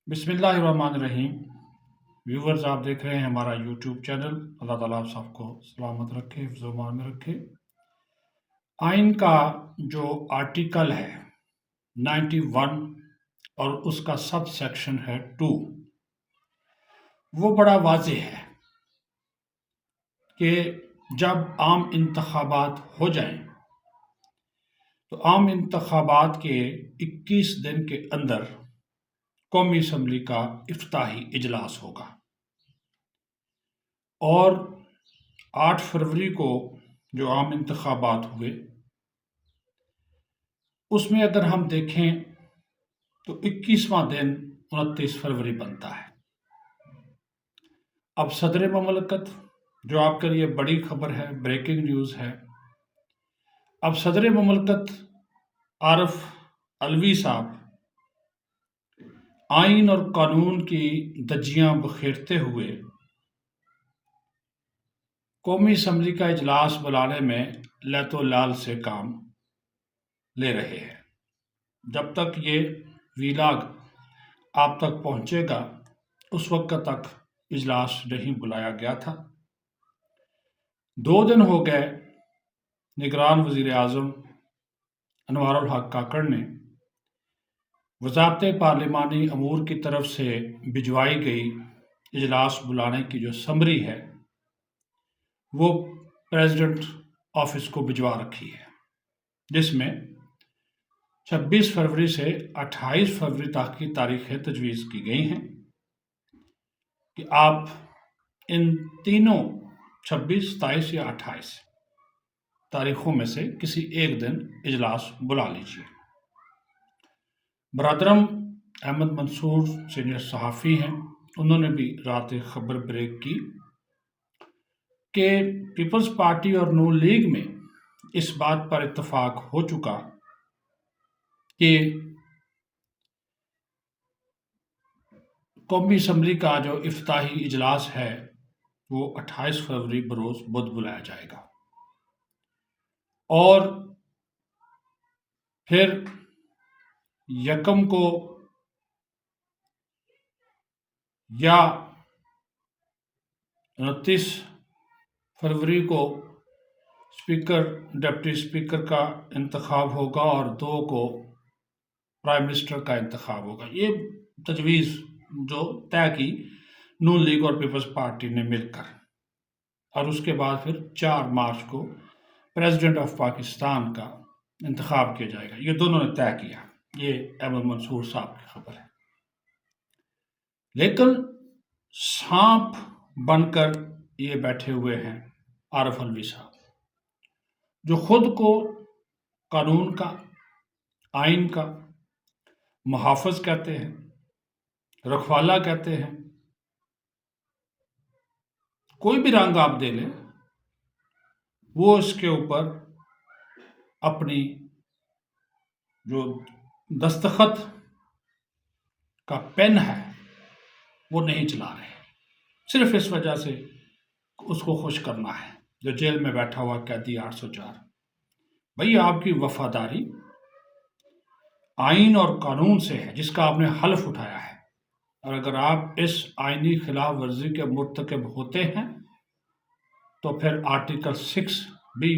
بسم اللہ الرحمن الرحیم۔ ویورز، آپ دیکھ رہے ہیں ہمارا یوٹیوب چینل۔ اللہ تعالیٰ آپ سب کو سلامت رکھے، حفظ و امان میں رکھے۔ آئین کا جو آرٹیکل ہے 91 اور اس کا سب سیکشن ہے 2، وہ بڑا واضح ہے کہ جب عام انتخابات ہو جائیں تو عام انتخابات کے 21 دن کے اندر قومی اسمبلی کا افتتاحی اجلاس ہوگا، اور 8 فروری کو جو عام انتخابات ہوئے اس میں اگر ہم دیکھیں تو 21واں دن 29 فروری بنتا ہے۔ اب صدر مملکت، جو آپ کے لیے بڑی خبر ہے، بریکنگ نیوز ہے، اب صدر مملکت عارف علوی صاحب آئین اور قانون کی دھجیاں بکھیرتے ہوئے قومی اسمبلی کا اجلاس بلانے میں لہت و لال سے کام لے رہے ہیں۔ جب تک یہ ویلاگ آپ تک پہنچے گا اس وقت تک اجلاس نہیں بلایا گیا تھا۔ 2 دن ہو گئے نگران وزیر اعظم انوار الحق کاکڑ نے وزارت پارلیمانی امور کی طرف سے بھجوائی گئی اجلاس بلانے کی جو سمری ہے وہ پریزیڈنٹ آفس کو بھجوا رکھی ہے، جس میں 26 فروری سے 28 فروری تک کی تاریخیں تجویز کی گئی ہیں کہ آپ ان تینوں 26، 27 یا 28 تاریخوں میں سے کسی ایک دن اجلاس بلا لیجیے۔ برادرم احمد منصور سینئر صحافی ہیں، انہوں نے بھی رات ایک خبر بریک کی کہ پیپلز پارٹی اور نون لیگ میں اس بات پر اتفاق ہو چکا کہ قومی اسمبلی کا جو افتتاحی اجلاس ہے وہ 28 فروری بروز بدھ بلایا جائے گا، اور پھر 1 کو یا 29 فروری کو اسپیکر، ڈپٹی اسپیکر کا انتخاب ہوگا، اور 2 کو پرائم منسٹر کا انتخاب ہوگا۔ یہ تجویز جو طے کی نون لیگ اور پیپلز پارٹی نے مل کر، اور اس کے بعد پھر 4 مارچ کو پریزیڈنٹ آف پاکستان کا انتخاب کیا جائے گا۔ یہ دونوں نے طے کیا۔ یہ احمد منصور صاحب کی خبر ہے۔ لیکن سانپ بن کر یہ بیٹھے ہوئے ہیں عارف علوی صاحب، جو خود کو قانون کا، آئین کا محافظ کہتے ہیں، رکھوالا کہتے ہیں، کوئی بھی رنگ آپ دے لیں، وہ اس کے اوپر اپنی جو دستخط کا پین ہے وہ نہیں چلا رہے، صرف اس وجہ سے اس کو خوش کرنا ہے۔ جو جیل میں بیٹھا ہوا قیدی 804، بھئی آپ کی وفاداری آئین اور قانون سے ہے جس کا آپ نے حلف اٹھایا ہے، اور اگر آپ اس آئینی خلاف ورزی کے مرتکب ہوتے ہیں تو پھر آرٹیکل 6 بھی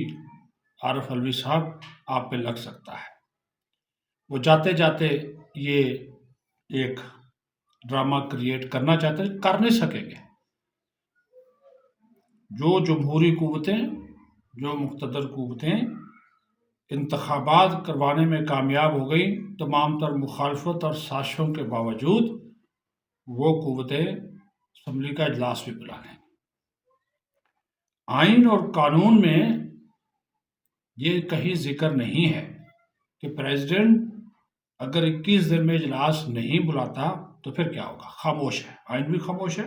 عارف علوی صاحب آپ پہ لگ سکتا ہے۔ وہ جاتے جاتے یہ ایک ڈرامہ کریٹ کرنا چاہتے ہیں، کر نہیں سکیں گے۔ جو جمہوری قوتیں، جو مقتدر قوتیں انتخابات کروانے میں کامیاب ہو گئیں، تمام تر مخالفت اور سازشوں کے باوجود وہ قوتیں اسمبلی کا اجلاس بھی بلا لیں۔ آئین اور قانون میں یہ کہیں ذکر نہیں ہے کہ پریزیڈنٹ اگر 21 دن میں اجلاس نہیں بلاتا تو پھر کیا ہوگا۔ خاموش ہے، آئین بھی خاموش ہے،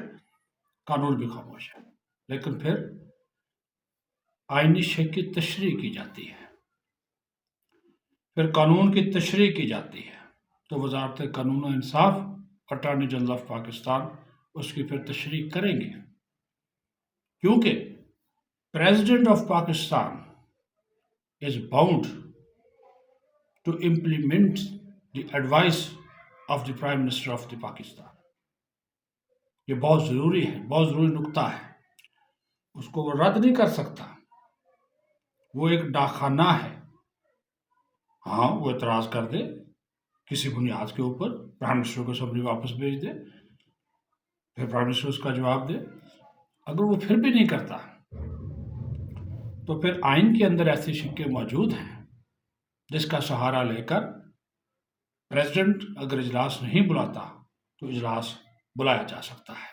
قانون بھی خاموش ہے، لیکن پھر آئینی شے کی تشریح کی جاتی ہے، پھر قانون کی تشریح کی جاتی ہے، تو وزارت قانون و انصاف، اٹارنی جنرل آف پاکستان اس کی پھر تشریح کریں گے، کیونکہ president of Pakistan is bound to implement the advice of the prime minister of the Pakistan. یہ بہت ضروری ہے، بہت ضروری نکتہ ہے. اس کو وہ رد نہیں کر سکتا. وہ ایک ڈاکخانہ ہے. ہاں وہ اعتراض کر دے کسی بنیاد کے اوپر، پرائم منسٹر کو اسمبلی واپس بھیج دے، پھر پرائم منسٹر اس کا جواب دے. اگر وہ پھر بھی نہیں کرتا تو پھر آئین کے اندر ایسے شقیں موجود ہیں جس کا سہارا لے کر پریزیڈنٹ اگر اجلاس نہیں بلاتا تو اجلاس بلایا جا سکتا ہے.